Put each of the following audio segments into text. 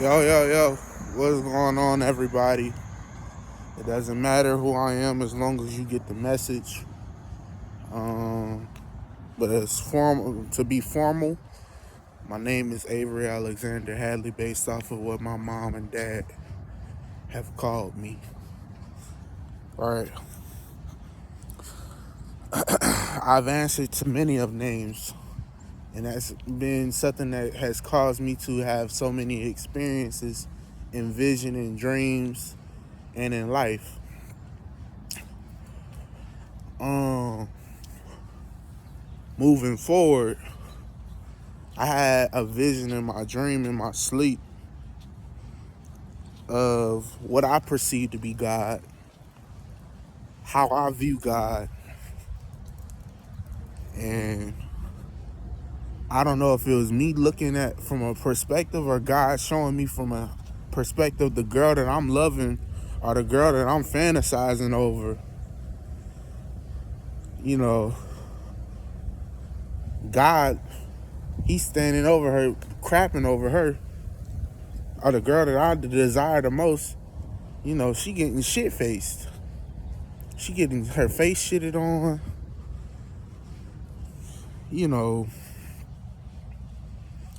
Yo, yo, yo. What's going on, everybody? It doesn't matter who I am as long as you get the message. Um, but it's formal to be formal. My name is Avery Alexander Hadley, based off of what my mom and dad have called me. All right. I've answered to many of names, and that's been something that has caused me to have so many experiences in vision and dreams and in life. Um, Moving forward, I had a vision in my dream in my sleep of what I perceive to be God, how I view God, and I don't know if it was me looking at from a perspective or God showing me from a perspective the girl that I'm loving or the girl that I'm fantasizing over. You know, God, he's standing over her, crapping over her, or the girl that I desire the most. You know, she getting shit faced. She getting her face shitted on. You know,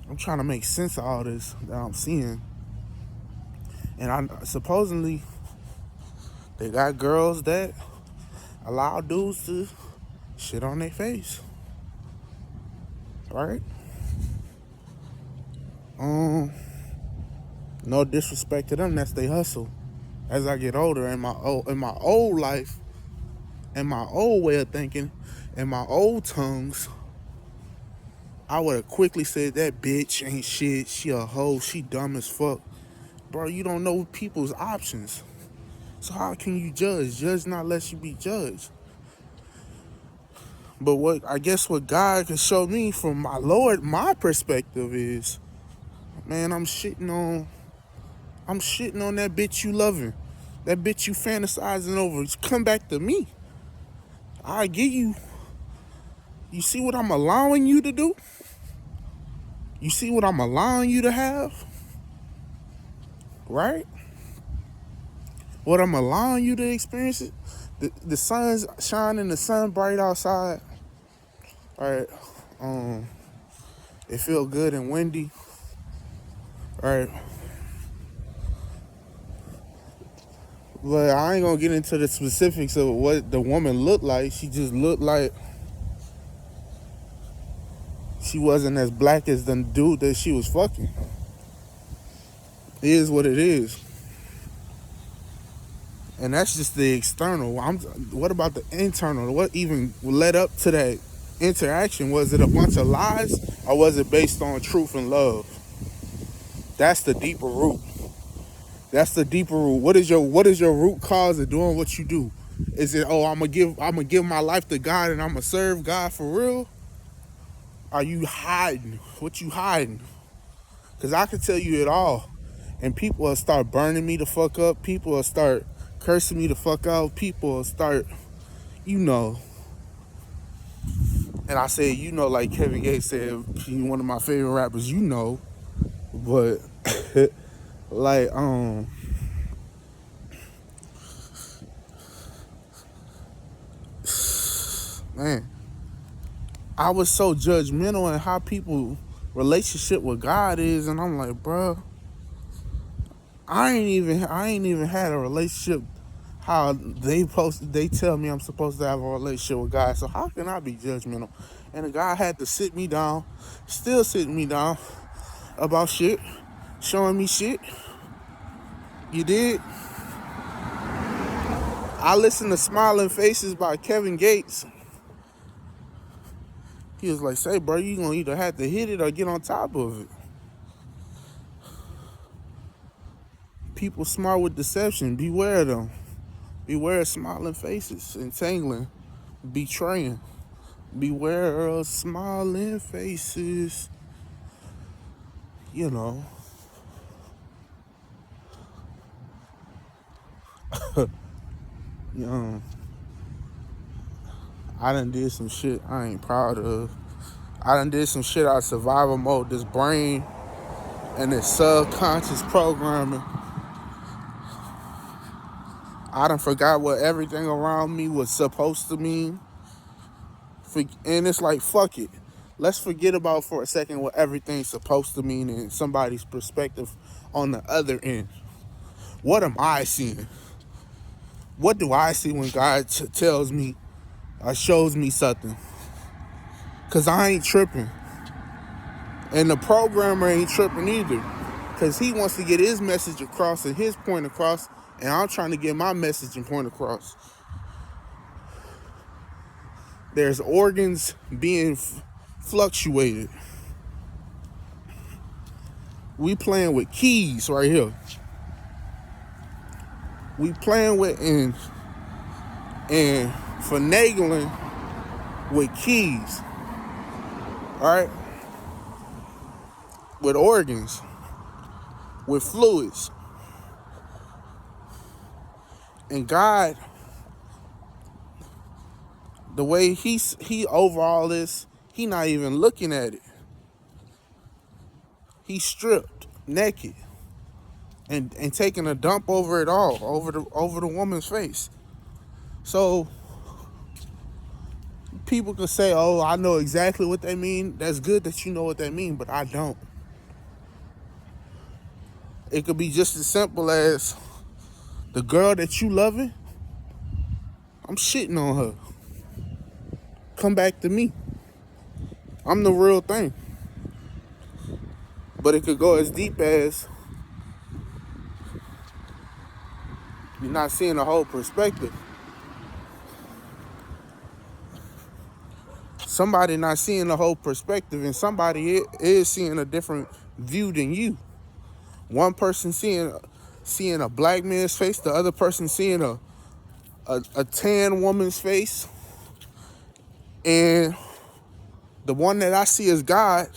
I'm trying to make sense of all this that I'm seeing. And I supposedly they got girls that allow dudes to shit on their face. Right? No disrespect to them, that's they hustle. As I get older in my old life, in my old way of thinking, in my old tongues, I would have quickly said that bitch ain't shit, she a hoe, she dumb as fuck. Bro, you don't know people's options. So how can you judge? Judge not lest you be judged. But what God can show me from my Lord, my perspective is, man, I'm shitting on that bitch you loving. That bitch you fantasizing over. Come back to me. I give you. You see what I'm allowing you to do? You see what I'm allowing you to have? Right? What I'm allowing you to experience it? The sun's shining, the sun bright outside. All right. It feel good and windy. All right. But I ain't gonna get into the specifics of what the woman looked like. She just looked like she wasn't as black as the dude that she was fucking. It is what it is. And that's just the external. What about the internal? What even led up to that interaction? Was it a bunch of lies, or was it based on truth and love? That's the deeper root. That's the deeper root. What is your root cause of doing what you do? Is it, oh, I'm gonna give my life to God and I'm gonna serve God for real? Are you hiding? What you hiding? Because I can tell you it all. And people will start burning me the fuck up. People will start cursing me the fuck out. People will start, you know. And I say, you know, like Kevin Gates said, he's one of my favorite rappers, you know. But, like, man, I was so judgmental in how people relationship with God is, and I'm like, bro, I ain't even had a relationship how they tell me I'm supposed to have a relationship with God. So how can I be judgmental? And the guy had to sit me down, still sitting me down about shit, showing me shit. You did? I listened to Smiling Faces by Kevin Gates. He was like, say, bro, you gonna either have to hit it or get on top of it. People smart with deception. Beware of them. Beware of smiling faces, entangling, betraying. Beware of smiling faces. You know. You know, I done did some shit I ain't proud of. I done did some shit out of survival mode. This brain and it's subconscious programming. I done forgot what everything around me was supposed to mean. And it's like, fuck it. Let's forget about for a second what everything's supposed to mean in somebody's perspective on the other end. What am I seeing? What do I see when God tells me or shows me something? Because I ain't tripping. And the programmer ain't tripping either. Because he wants to get his message across and his point across, and I'm trying to get my message and point across. There's organs being fluctuated. We playing with keys right here. We playing with and finagling with keys. Alright? With organs. With fluids. And God, the way he over all this, he not even looking at it. He's stripped, naked, and taking a dump over it all, over the woman's face. So people can say, "Oh, I know exactly what they mean." That's good that you know what they mean, but I don't. It could be just as simple as the girl that you loving. I'm shitting on her. Come back to me. I'm the real thing. But it could go as deep as you're not seeing the whole perspective. Somebody not seeing the whole perspective, and somebody is seeing a different view than you. One person seeing a black man's face, the other person seeing a tan woman's face, and the one that I see as God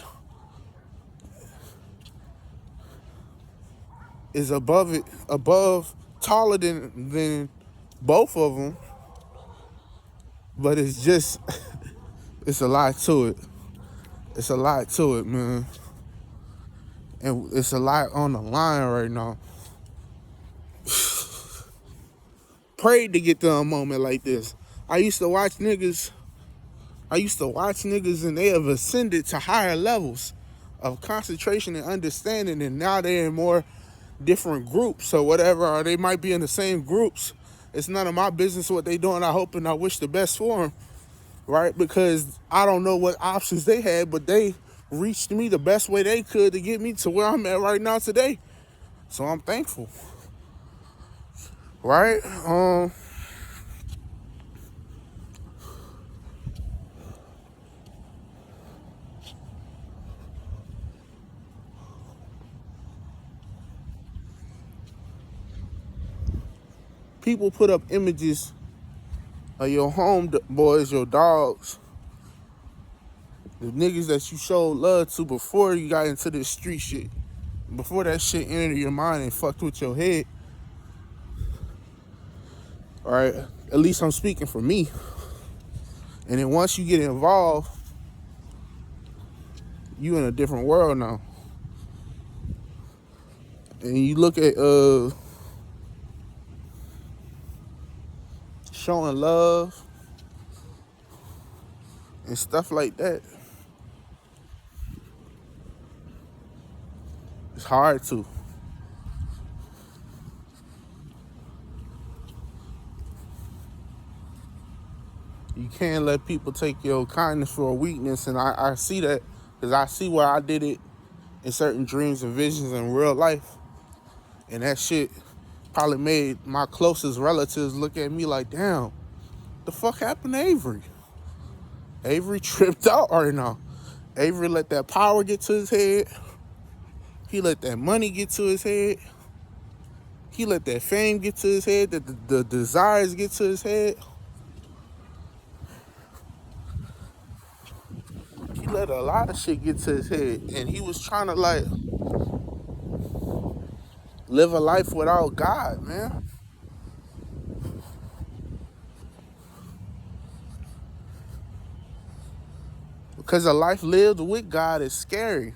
is above, taller than both of them. But it's just, it's a lot to it. It's a lot to it, man. And it's a lot on the line right now. Prayed to get to a moment like this. I used to watch niggas and they have ascended to higher levels of concentration and understanding, and now they're in more different groups or whatever, or they might be in the same groups. It's none of my business what they doing. I hope and I wish the best for them, right? Because I don't know what options they had, but they reached me the best way they could to get me to where I'm at right now today. So I'm thankful, right? People put up images of your homeboys, your dogs, the niggas that you showed love to before you got into this street shit, before that shit entered your mind and fucked with your head. All right, at least I'm speaking for me. And then once you get involved, you in a different world now. And you look at showing love and stuff like that. It's hard to. You can't let people take your kindness for a weakness, and I see that because I see where I did it in certain dreams and visions in real life. And that shit probably made my closest relatives look at me like, damn, the fuck happened to Avery? Avery tripped out right now. Avery let that power get to his head. He let that money get to his head. He let that fame get to his head, the desires get to his head. He let a lot of shit get to his head. And he was trying to like live a life without God, man. Because a life lived with God is scary.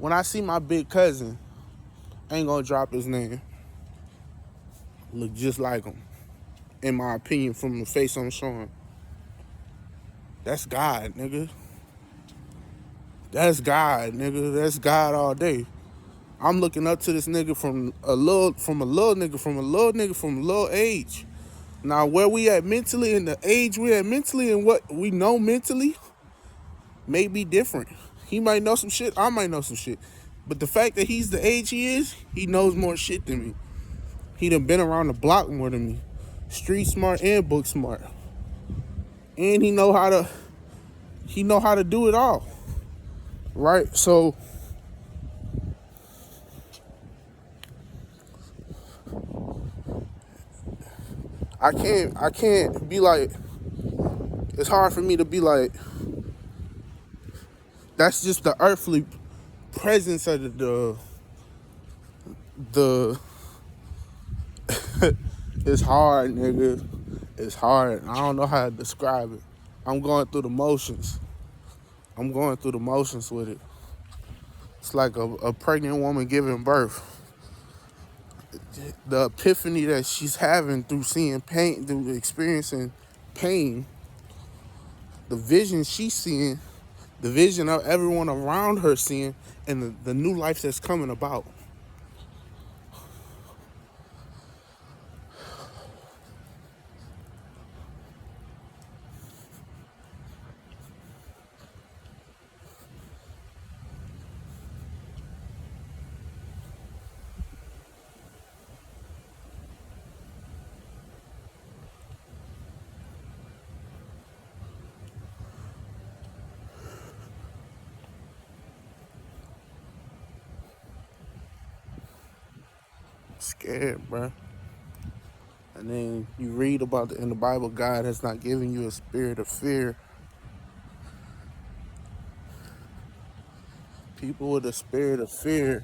when I see my big cousin, I ain't gonna drop his name, look just like him, in my opinion, from the face I'm showing. That's God, nigga. That's God, nigga. That's God all day. I'm looking up to this nigga from a little age. Now, where we at mentally and the age we at mentally and what we know mentally may be different. He might know some shit, I might know some shit. But the fact that he's the age he is, he knows more shit than me. He done been around the block more than me. Street smart and book smart. And he know how to do it all. Right? So I can't be like, it's hard for me to be like, that's just the earthly presence of the it's hard, nigga. It's hard. I don't know how to describe it. I'm going through the motions. With it. It's like a pregnant woman giving birth. The epiphany that she's having through seeing pain, through experiencing pain, the vision she's seeing, the vision of everyone around her seeing, and the new life that's coming about. Scared, bruh. And then you read about in the Bible, God has not given you a spirit of fear. People with a spirit of fear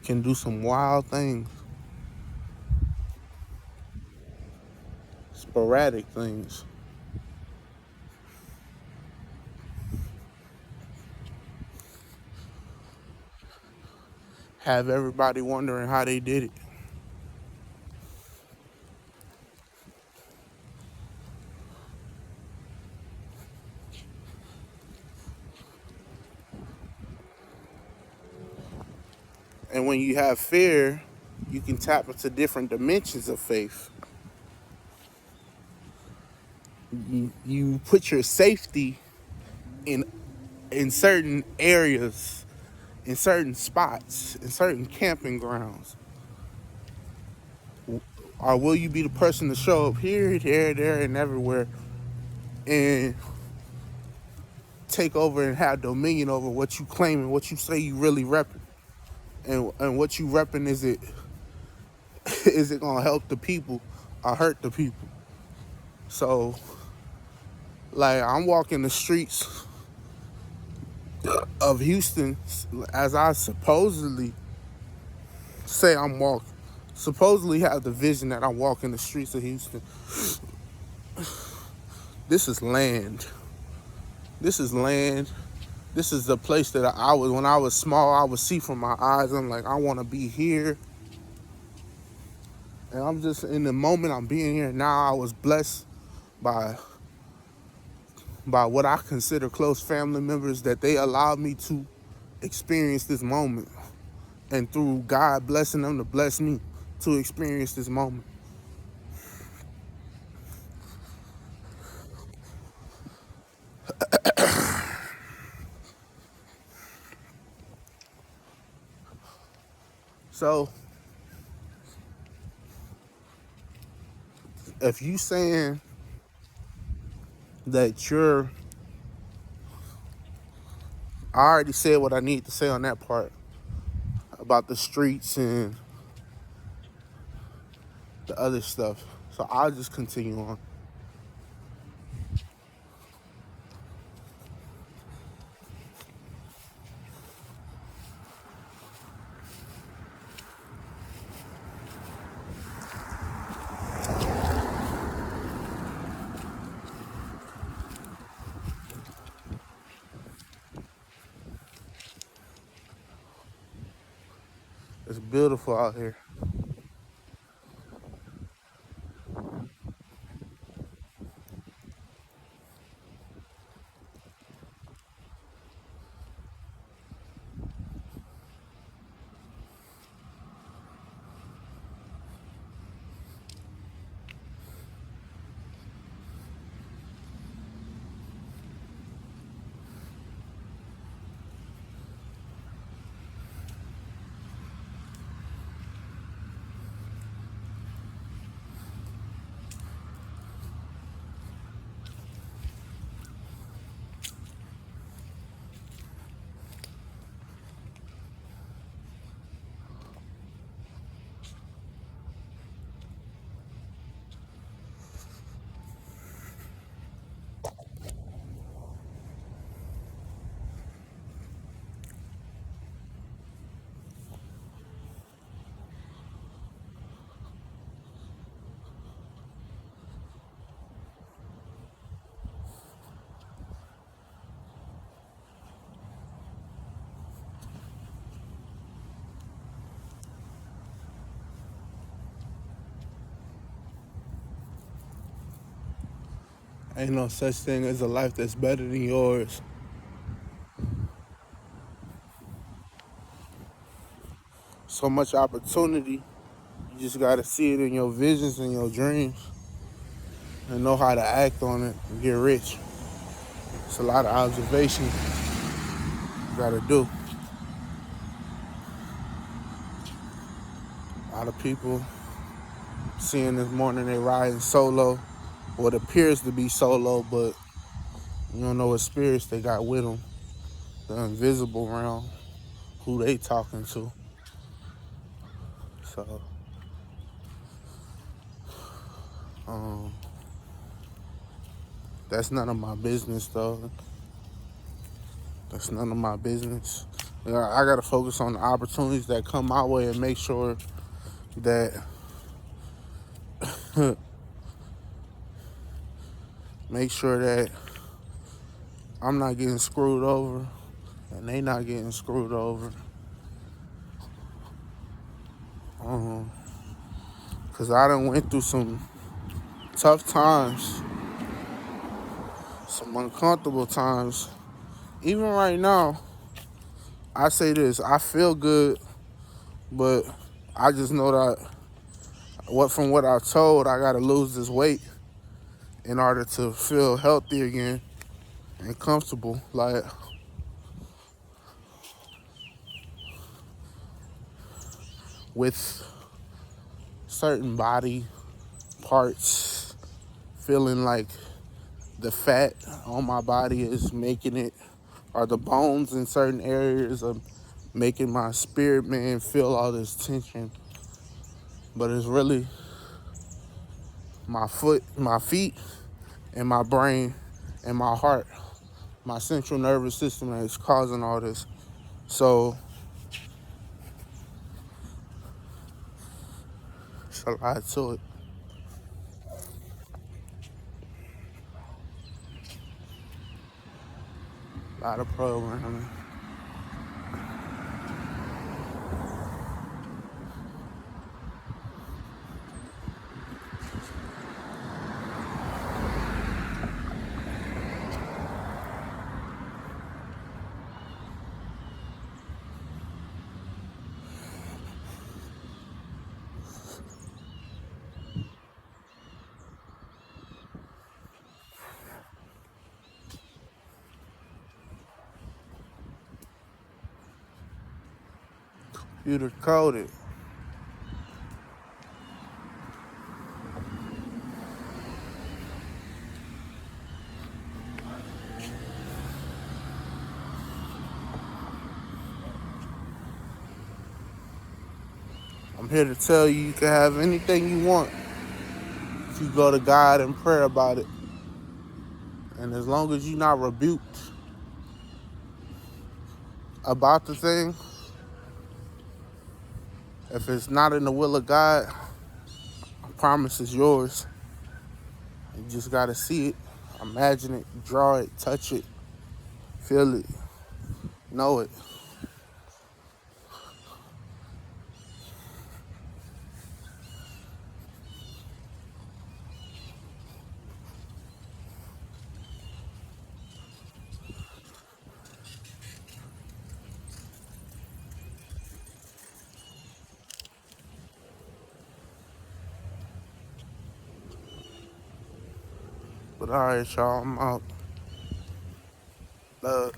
can do some wild things, sporadic things. Have everybody wondering how they did it. And when you have fear, you can tap into different dimensions of faith. You put your safety in certain areas, in certain spots, in certain camping grounds. Or will you be the person to show up here, there, and everywhere and take over and have dominion over what you claim and what you say you really repping? And what you repping, is it gonna help the people or hurt the people? So, like, I'm walking the streets of Houston as I supposedly say I'm walking. Supposedly have the vision that I'm walking the streets of Houston. This is land. This is land. This is the place that when I was small, I would see from my eyes. I'm like, I want to be here. And I'm just in the moment I'm being here now. I was blessed by what I consider close family members, that they allowed me to experience this moment. And through God blessing them to bless me to experience this moment. So, if you saying that I already said what I need to say on that part about the streets and the other stuff. So I'll just continue on. It's beautiful out here. Ain't no such thing as a life that's better than yours. So much opportunity. You just gotta see it in your visions and your dreams and know how to act on it and get rich. It's a lot of observation you gotta do. A lot of people seeing this morning they riding solo. What appears to be solo, but you don't know what spirits they got with them. The invisible realm, who they talking to. So, that's none of my business though. That's none of my business. I gotta focus on the opportunities that come my way and make sure that make sure that I'm not getting screwed over and they not getting screwed over. Cause I done went through some tough times, some uncomfortable times. Even right now, I say this, I feel good, but I just know that from what I told, I gotta lose this weight in order to feel healthy again and comfortable. Like, with certain body parts feeling like the fat on my body is making it, or the bones in certain areas are making my spirit man feel all this tension. But it's really my feet, and my brain, and my heart, my central nervous system that is causing all this. So it's a lot to it. A lot of programming. Computer coded. I'm here to tell you you can have anything you want if you go to God and pray about it. And as long as you're not rebuked about the thing, if it's not in the will of God, I promise it's yours. You just gotta see it, imagine it, draw it, touch it, feel it, know it. But all right, y'all, I'm out. Love.